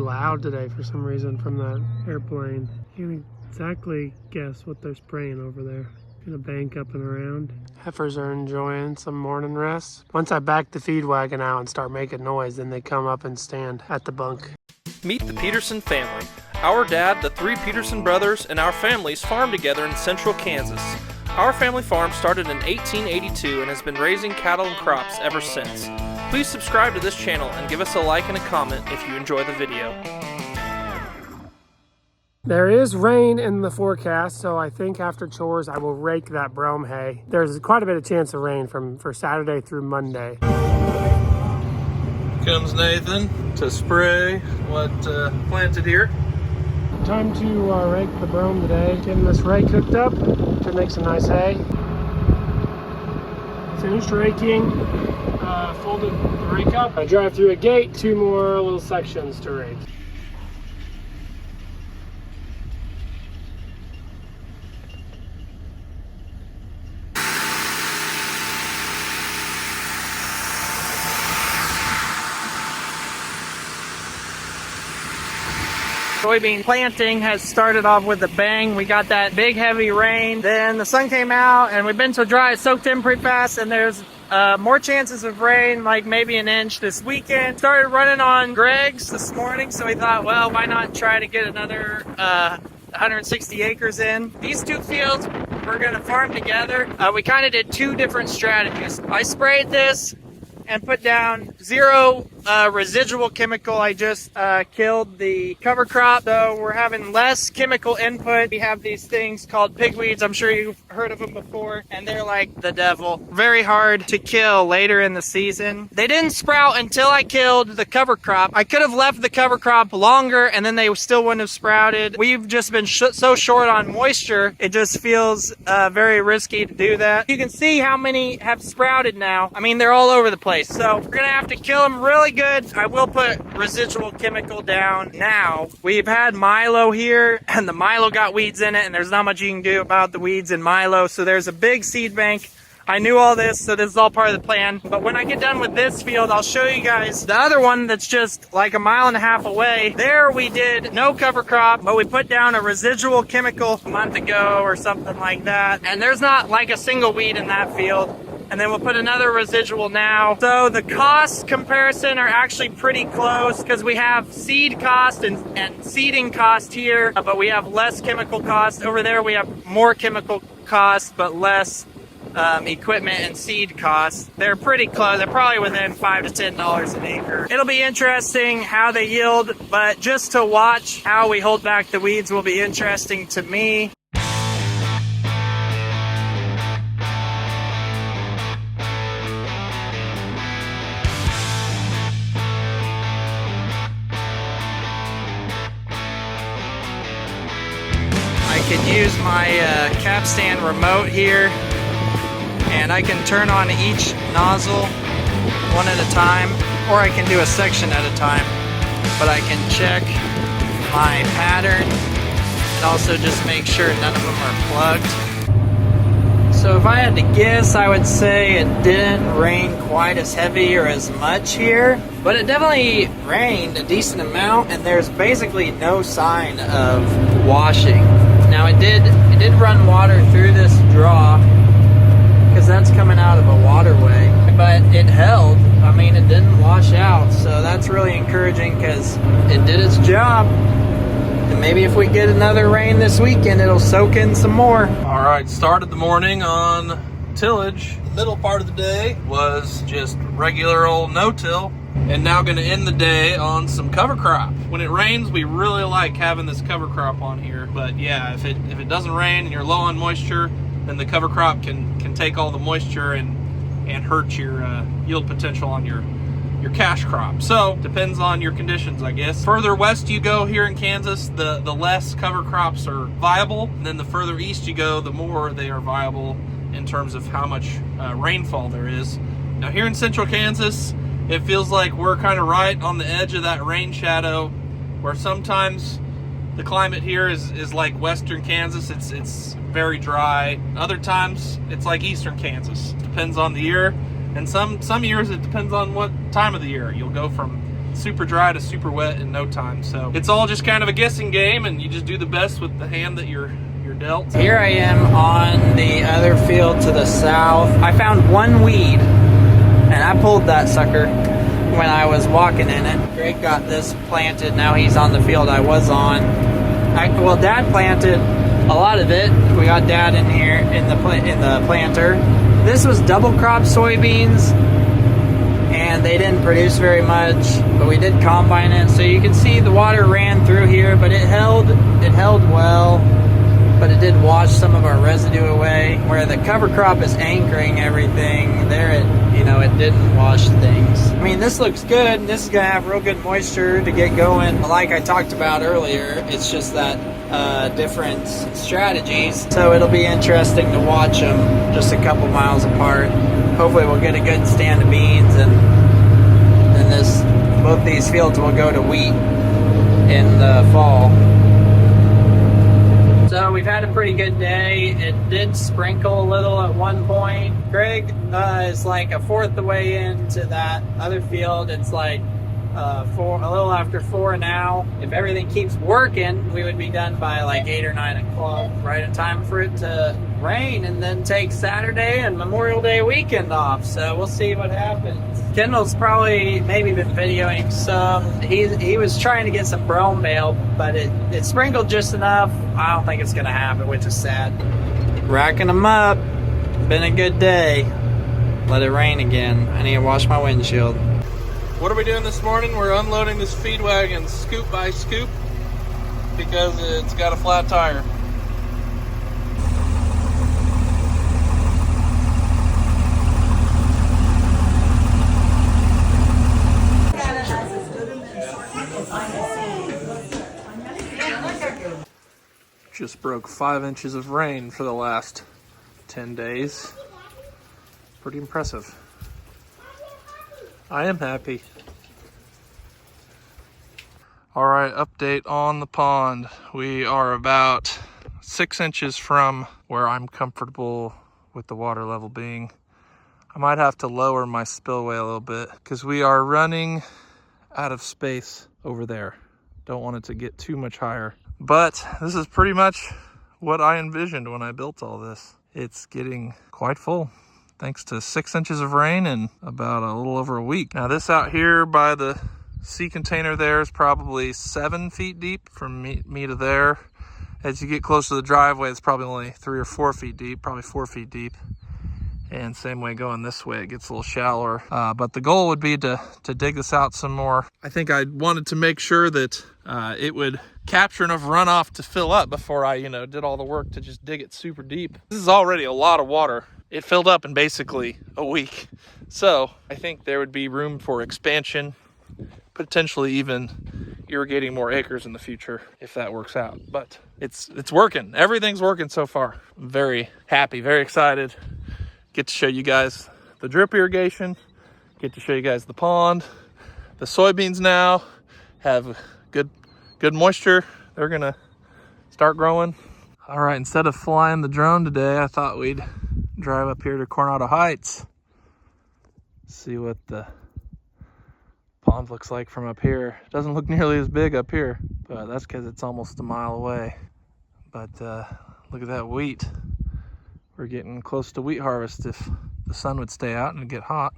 loud today for some reason from that airplane. Can't exactly guess what they're spraying over there. Gonna bank up and around. Heifers are enjoying some morning rest. Once I back the feed wagon out and start making noise, then they come up and stand at the bunk. Meet the Peterson family. Our dad, the 3 Peterson brothers, and our families farm together in central Kansas. Our family farm started in 1882 and has been raising cattle and crops ever since. Please subscribe to this channel and give us a like and a comment if you enjoy the video. There is rain in the forecast, so I think after chores I will rake that brome hay. There's quite a bit of chance of rain for Saturday through Monday. Comes Nathan to spray what planted here. Time to rake the brome today. Getting this rake hooked up to make some nice hay. Finished raking, folded the rake up. I drive through a gate, 2 more little sections to rake. Soybean planting has started off with a bang. We got that big heavy rain, then the sun came out and we've been so dry it soaked in pretty fast, and there's more chances of rain, like maybe an inch this weekend. Started running on Greg's this morning, so we thought, well, why not try to get another 160 acres in. These 2 fields we're gonna farm together. We kind of did 2 different strategies. I sprayed this and put down 0 residual chemical. I just killed the cover crop, so we're having less chemical input. We have these things called pigweeds. I'm sure you've heard of them before, and they're like the devil. Very hard to kill later in the season. They didn't sprout until I killed the cover crop. I could have left the cover crop longer and then they still wouldn't have sprouted. We've just been so short on moisture, it just feels very risky to do that. You can see how many have sprouted now. I mean, they're all over the place. So we're gonna have to kill them really good. I will put residual chemical down now. We've had Milo here and the Milo got weeds in it, and there's not much you can do about the weeds in Milo. So there's a big seed bank. I knew all this, so this is all part of the plan. But when I get done with this field, I'll show you guys the other one that's just like 1.5 miles away. There we did no cover crop, but we put down a residual chemical a month ago or something like that. And there's not like a single weed in that field. And then we'll put another residual now. So the cost comparison are actually pretty close because we have seed cost and seeding cost here, but we have less chemical cost. Over there we have more chemical cost, but less equipment and seed costs. They're pretty close. They're probably within $5 to $10 an acre. It'll be interesting how they yield, but just to watch how we hold back the weeds will be interesting to me. I can use my capstan remote here, and I can turn on each nozzle one at a time, or I can do a section at a time, but I can check my pattern and also just make sure none of them are plugged. So if I had to guess, I would say it didn't rain quite as heavy or as much here, but it definitely rained a decent amount, and there's basically no sign of washing. Now it did run water through this draw because that's coming out of a waterway, but it held. I mean, it didn't wash out, so that's really encouraging because it did its job. And maybe if we get another rain this weekend, it'll soak in some more. All right, started the morning on tillage. The middle part of the day was just regular old no-till, and now going to end the day on some cover crop. When it rains, we really like having this cover crop on here, but yeah, if it doesn't rain and you're low on moisture, then the cover crop can take all the moisture and hurt your yield potential on your cash crop. So depends on your conditions, I guess. Further west you go here in Kansas, the less cover crops are viable, and then the further east you go, the more they are viable in terms of how much rainfall there is. Now here in central Kansas, it feels like we're kind of right on the edge of that rain shadow, where sometimes the climate here is like western Kansas. It's very dry. Other times it's like eastern Kansas. Depends on the year, and some years it depends on what time of the year. You'll go from super dry to super wet in no time. So it's all just kind of a guessing game, and you just do the best with the hand that you're dealt. Here I am on the other field to the south. I found one weed, and I pulled that sucker when I was walking in it. Greg got this planted. Now he's on the field I was on. Well, Dad planted a lot of it. We got Dad in here in the planter. This was double crop soybeans, and they didn't produce very much, but we did combine it. So you can see the water ran through here, but it held well. But it did wash some of our residue away. Where the cover crop is anchoring everything, there it didn't wash things. I mean, this looks good, and this is gonna have real good moisture to get going. Like I talked about earlier, it's just that different strategies. So it'll be interesting to watch them just a couple miles apart. Hopefully we'll get a good stand of beans, and then both these fields will go to wheat in the fall. So we've had a pretty good day. It did sprinkle a little at one point. Greg is like a fourth of the way into that other field. It's like a little after 4 now. If everything keeps working, we would be done by like 8 or 9 o'clock, right in time for it to rain and then take Saturday and Memorial Day weekend off. So we'll see what happens. Kendall's maybe been videoing some. He was trying to get some brome bale, but it sprinkled just enough. I don't think it's gonna happen, which is sad. Racking them up. Been a good day. Let it rain again. I need to wash my windshield. What are we doing this morning? We're unloading this feed wagon scoop by scoop because it's got a flat tire. Just broke 5 inches of rain for the last 10 days. Pretty impressive. I am happy. All right, update on the pond. We are about 6 inches from where I'm comfortable with the water level being. I might have to lower my spillway a little bit because we are running out of space over there. Don't want it to get too much higher. But this is pretty much what I envisioned when I built all this. It's getting quite full, thanks to 6 inches of rain in about a little over a week. Now this out here by the sea container there is probably 7 feet deep from me to there. As you get close to the driveway, it's probably only 3 or 4 feet deep, probably 4 feet deep. And same way going this way, it gets a little shallower. But the goal would be to dig this out some more. I think I wanted to make sure that it would capture enough runoff to fill up before I, did all the work to just dig it super deep. This is already a lot of water. It filled up in basically a week. So I think there would be room for expansion, potentially even irrigating more acres in the future if that works out. But it's working. Everything's working so far. I'm very happy, very excited. Get to show you guys the drip irrigation, get to show you guys the pond. The soybeans now have good moisture. They're gonna start growing. All right, instead of flying the drone today, I thought we'd drive up here to Coronado Heights, see what the pond looks like from up here. It doesn't look nearly as big up here, but that's because it's almost a mile away. But look at that wheat. We're getting close to wheat harvest if the sun would stay out and get hot.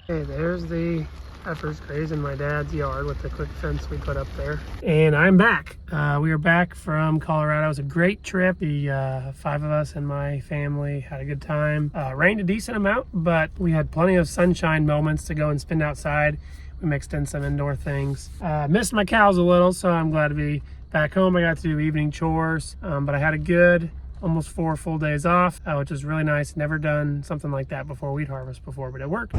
Okay, there's the heifers grazing my dad's yard with the quick fence we put up there. And I'm back. We are back from Colorado. It was a great trip. The 5 of us and my family had a good time. Rained a decent amount, but we had plenty of sunshine moments to go and spend outside. We mixed in some indoor things. Missed my cows a little, so I'm glad to be back home. I got to do evening chores, but I had a good almost 4 full days off, which is really nice. Never done something like that before, wheat harvest before, but it worked.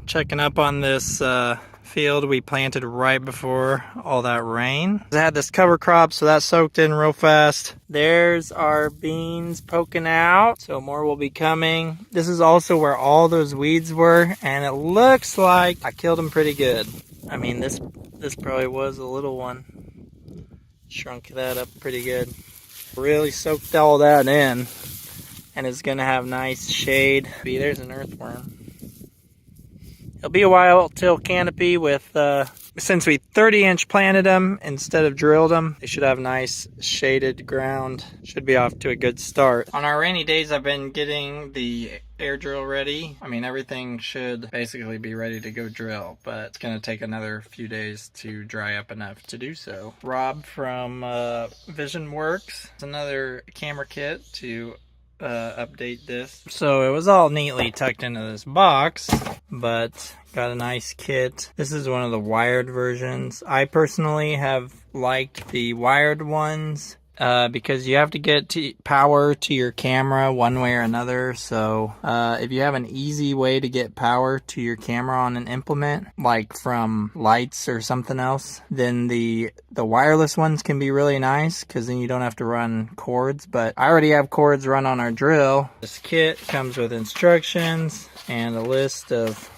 Checking up on this field we planted right before all that rain. I had this cover crop, so that soaked in real fast. There's our beans poking out, so more will be coming. This is also where all those weeds were, and it looks like I killed them pretty good. I mean, this probably was a little one. Shrunk that up pretty good. Really soaked all that in, and it's gonna have nice shade. There's an earthworm. It'll be a while till canopy with, since we 30-inch planted them instead of drilled them, they should have nice shaded ground. Should be off to a good start. On our rainy days, I've been getting the air drill ready. I mean, everything should basically be ready to go drill, but it's gonna take another few days to dry up enough to do so. Rob from Vision Works, it's another camera kit to update this. So it was all neatly tucked into this box, but got a nice kit. This is one of the wired versions. I personally have liked the wired ones because you have to get power to your camera one way or another. So if you have an easy way to get power to your camera on an implement, like from lights or something else, then the wireless ones can be really nice because then you don't have to run cords. But I already have cords run on our drill. This kit comes with instructions and a list of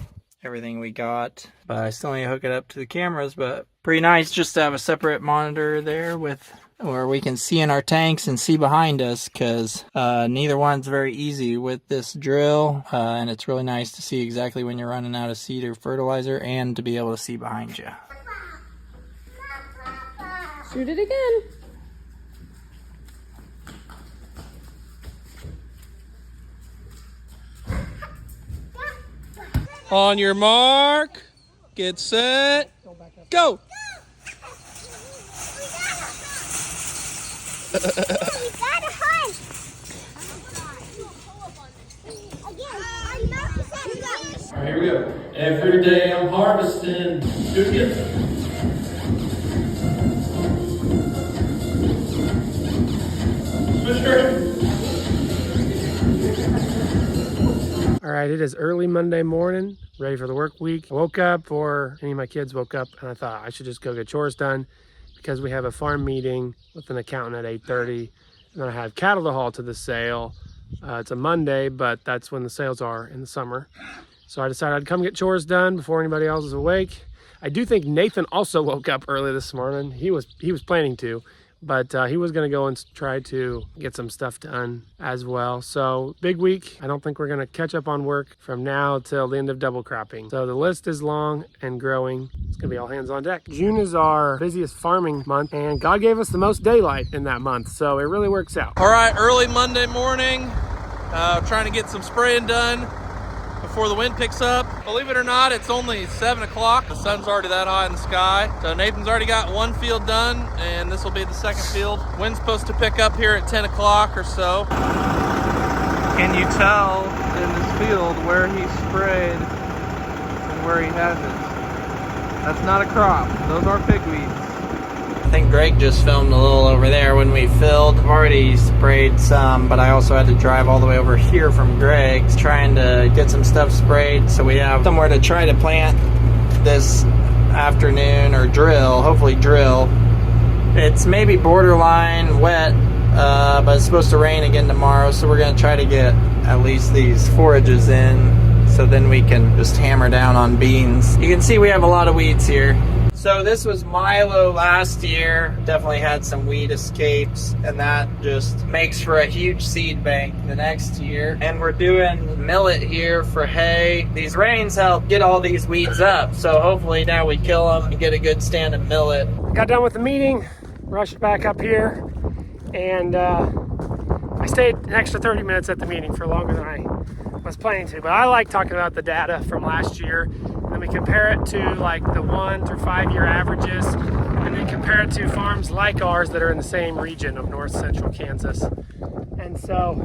everything we got, but I still need to hook it up to the cameras. But pretty nice just to have a separate monitor there where we can see in our tanks and see behind us, because neither one's very easy with this drill, and it's really nice to see exactly when you're running out of seed or fertilizer and to be able to see behind you. Shoot it again. On your mark, get set, go! Alright, here we go. Every day I'm harvesting. Do it again. Switch direction. All right, it is early Monday morning, ready for the work week. I woke up, or any of my kids woke up, and I thought I should just go get chores done because we have a farm meeting with an accountant at 8:30, and then I have cattle to haul to the sale. It's a Monday, but that's when the sales are in the summer. So I decided I'd come get chores done before anybody else is awake. I do think Nathan also woke up early this morning. He was planning to, but he was going to go and try to get some stuff done as well. So big week. I don't think we're going to catch up on work from now till the end of double cropping. So the list is long and growing. It's going to be all hands on deck. June is our busiest farming month, and God gave us the most daylight in that month, so it really works out. All right, early Monday morning, trying to get some spraying done before the wind picks up. Believe it or not, it's only 7 o'clock. The sun's already that high in the sky. So Nathan's already got one field done, and this will be the second field. Wind's supposed to pick up here at 10 o'clock or so. Can you tell in this field where he sprayed and where he hasn't? That's not a crop. Those are pigweeds. I think Greg just filmed a little over there when we filled. I've already sprayed some, but I also had to drive all the way over here from Greg's trying to get some stuff sprayed, so we have somewhere to try to plant this afternoon, or drill, hopefully drill. It's maybe borderline wet, but it's supposed to rain again tomorrow, so we're going to try to get at least these forages in, so then we can just hammer down on beans. You can see we have a lot of weeds here. So this was Milo last year. Definitely had some weed escapes, and that just makes for a huge seed bank the next year. And we're doing millet here for hay. These rains help get all these weeds up, so hopefully now we kill them and get a good stand of millet. Got done with the meeting, rushed back up here, and I stayed an extra 30 minutes at the meeting for longer than I was planning to. But I like talking about the data from last year, and we compare it to like the 1 through 5 year averages, and then compare it to farms like ours that are in the same region of north central Kansas. And so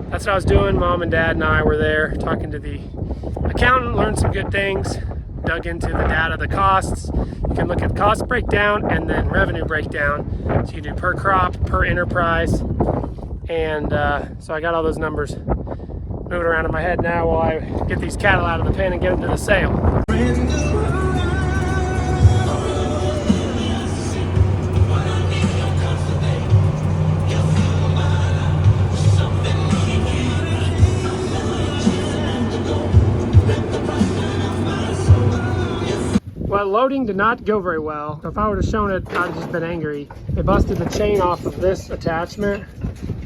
that's what I was doing. Mom and Dad and I were there talking to the accountant, learned some good things, dug into the data, the costs. You can look at cost breakdown and then revenue breakdown. So you can do per crop, per enterprise. And so I got all those numbers moving around in my head now while I get these cattle out of the pen and get them to the sale. Well, loading did not go very well. If I would have shown it, I'd have just been angry. They busted the chain off of this attachment.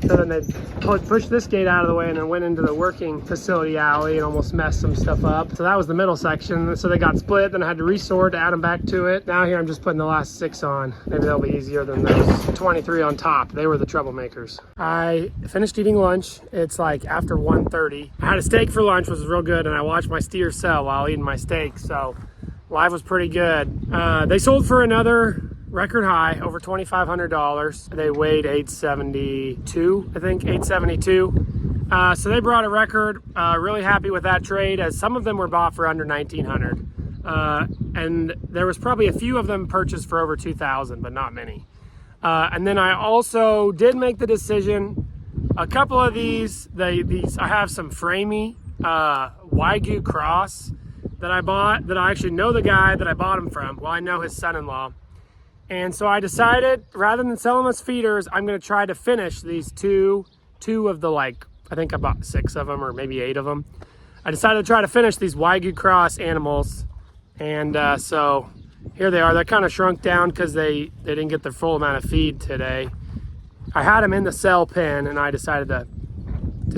So then they pushed this gate out of the way and then went into the working facility alley and almost messed some stuff up. So that was the middle section. So they got split, then I had to resort to add them back to it. Now here I'm just putting the last 6 on. Maybe they'll be easier than those 23 on top. They were the troublemakers. I finished eating lunch. It's like after 1:30. I had a steak for lunch, which was real good, and I watched my steer sell while eating my steak. So life was pretty good. They sold for another record high, over $2,500. They weighed 872, I think, 872. So they brought a record. Really happy with that trade, as some of them were bought for under $1,900. And there was probably a few of them purchased for over $2,000, but not many. And then I also did make the decision, a couple of these I have some framey Wagyu cross that I bought, that I actually know the guy that I bought them from. Well, I know his son-in-law. And so I decided, rather than sell them as feeders, I'm going to try to finish these two of the, like, I think I bought 6 of them or maybe 8 of them. I decided to try to finish these Wagyu cross animals. And so here they are. They're kind of shrunk down because they didn't get their full amount of feed today. I had them in the cell pen and I decided to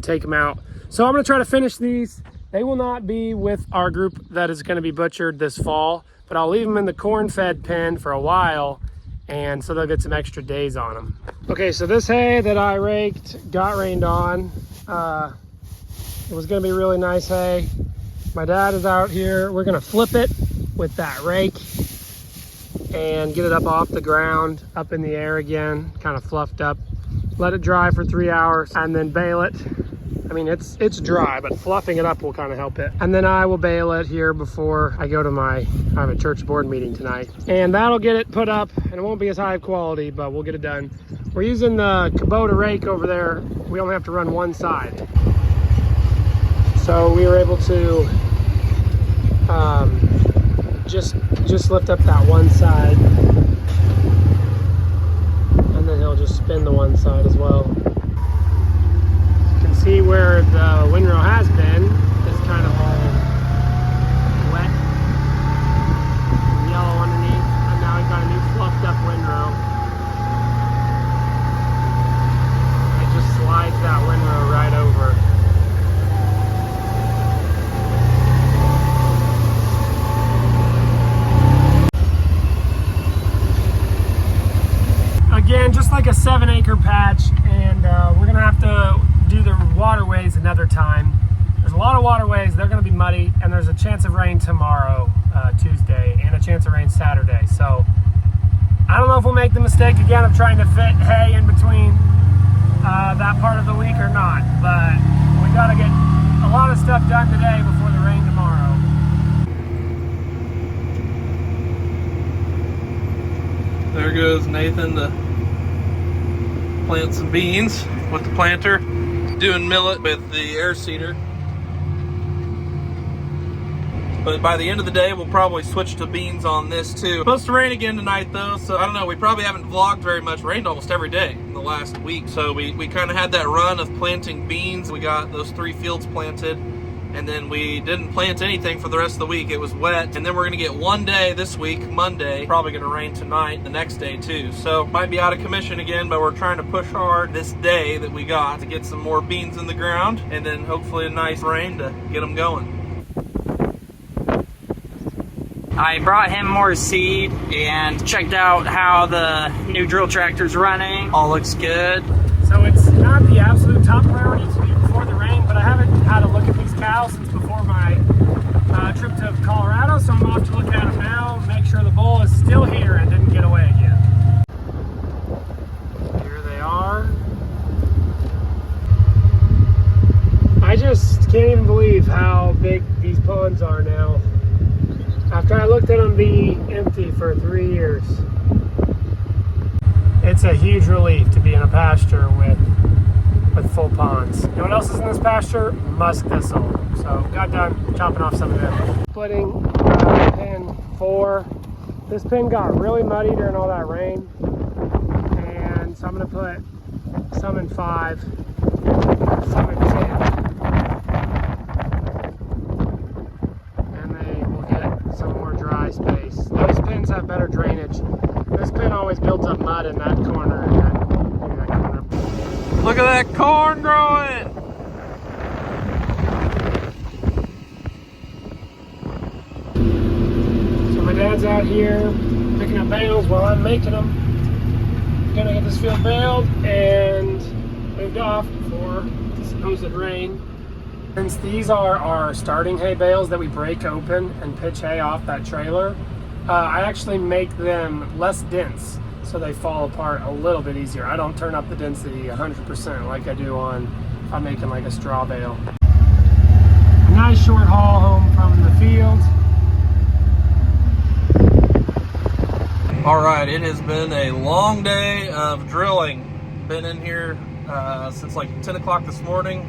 take them out. So I'm going to try to finish these. They will not be with our group that is going to be butchered this fall, but I'll leave them in the corn-fed pen for a while, and so they'll get some extra days on them. Okay, so this hay that I raked got rained on. It was going to be really nice hay. My dad is out here. We're going to flip it with that rake and get it up off the ground, up in the air again, kind of fluffed up. Let it dry for 3 hours and then bale it. I mean, it's dry, but fluffing it up will kind of help it. And then I will bale it here before I go to I have a church board meeting tonight. And that'll get it put up, and it won't be as high quality, but we'll get it done. We're using the Kubota rake over there. We only have to run one side. So we were able to just lift up that one side. And then he'll just spin the one side as well. See where the windrow has been. It's kind of all wet, yellow underneath, and now we've got a new fluffed up windrow. It just slides that windrow right over. Again, just like a 7-acre patch, and we're gonna have to do the waterways another time. There's a lot of waterways. They're going to be muddy, and there's a chance of rain tomorrow, Tuesday, and a chance of rain Saturday. So I don't know if we'll make the mistake again of trying to fit hay in between that part of the week or not, but we got to get a lot of stuff done today before the rain tomorrow. There goes Nathan to plant some beans with the planter. Doing millet with the air seeder. But by the end of the day, we'll probably switch to beans on this too. Supposed to rain again tonight though, so I don't know, we probably haven't vlogged very much. Rained almost every day in the last week. So we kind of had that run of planting beans. We got those 3 fields planted, and then we didn't plant anything for the rest of the week. It was wet, and then we're gonna get one day this week, Monday. Probably gonna rain tonight, the next day too. So might be out of commission again, but we're trying to push hard this day that we got to get some more beans in the ground, and then hopefully a nice rain to get them going. I brought him more seed and checked out how the new drill tractor's running. All looks good. So it's not the absolute top priority to do before the rain, but I haven't had a look at these cows since before my trip to Colorado, so I'm off to look at them now, make sure the bull is still here and didn't get away again. Here they are. I just can't even believe how big these ponds are now. After I looked at them be empty for 3 years. It's a huge relief to be in a pasture with full ponds. You know what else is in this pasture? Musk thistle. So got done chopping off some of them. Splitting pin 4. This pin got really muddy during all that rain, and so I'm gonna put some in 5, some in 10, and they will get some more dry nice base. Those pins have better drainage. This pin always builds up mud in that corner. And that corner. Look at that corn growing! So my dad's out here picking up bales while I'm making them. Gonna get this field baled and moved off for supposed rain. Since these are our starting hay bales that we break open and pitch hay off that trailer, I actually make them less dense so they fall apart a little bit easier. I don't turn up the density 100% like I do on if I'm making like a straw bale. A nice short haul home from the field. All right, it has been a long day of drilling. Been in here since like 10 o'clock this morning,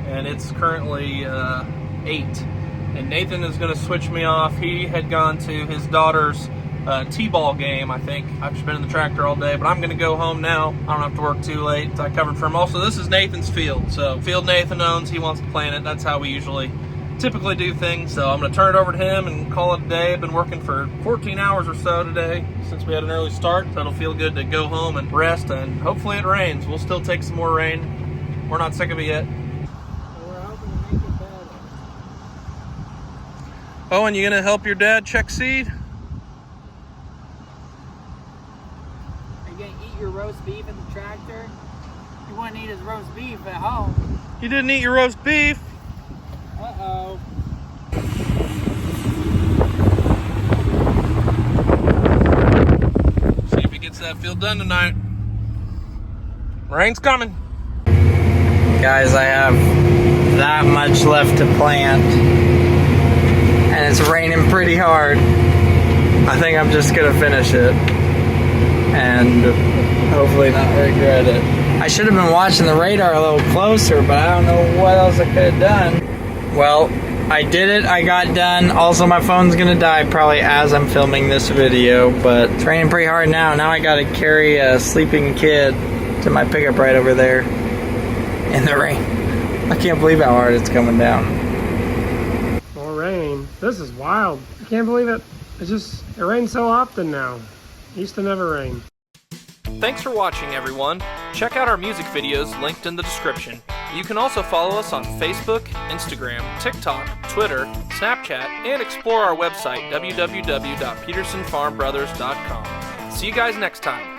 and it's currently 8. And Nathan is gonna switch me off. He had gone to his daughter's T-ball game, I think. I've just been in the tractor all day, but I'm gonna go home now. I don't have to work too late. I covered for him. Also, this is Nathan's field. So field Nathan owns, he wants to plant it. That's how we typically do things. So I'm gonna turn it over to him and call it a day. I've been working for 14 hours or so today since we had an early start. So it'll feel good to go home and rest, and hopefully it rains. We'll still take some more rain. We're not sick of it yet. We're hoping to make it better. Oh, and you gonna help your dad check seed? Are you gonna eat your roast beef in the tractor? You wouldn't eat his roast beef at home. You didn't eat your roast beef. Uh-oh. See if he gets that field done tonight. Rain's coming. Guys, I have that much left to plant, and it's raining pretty hard. I think I'm just gonna finish it and hopefully not regret it. I should have been watching the radar a little closer, but I don't know what else I could have done. Well, I did it, I got done. Also, my phone's gonna die probably as I'm filming this video, but it's raining pretty hard now. Now I gotta carry a sleeping kid to my pickup right over there in the rain. I can't believe how hard it's coming down. More rain. This is wild. I can't believe it. It rains so often now. It used to never rain. Thanks for watching, everyone. Check out our music videos linked in the description. You can also follow us on Facebook, Instagram, TikTok, Twitter, Snapchat, and explore our website, www.petersonfarmbrothers.com. See you guys next time.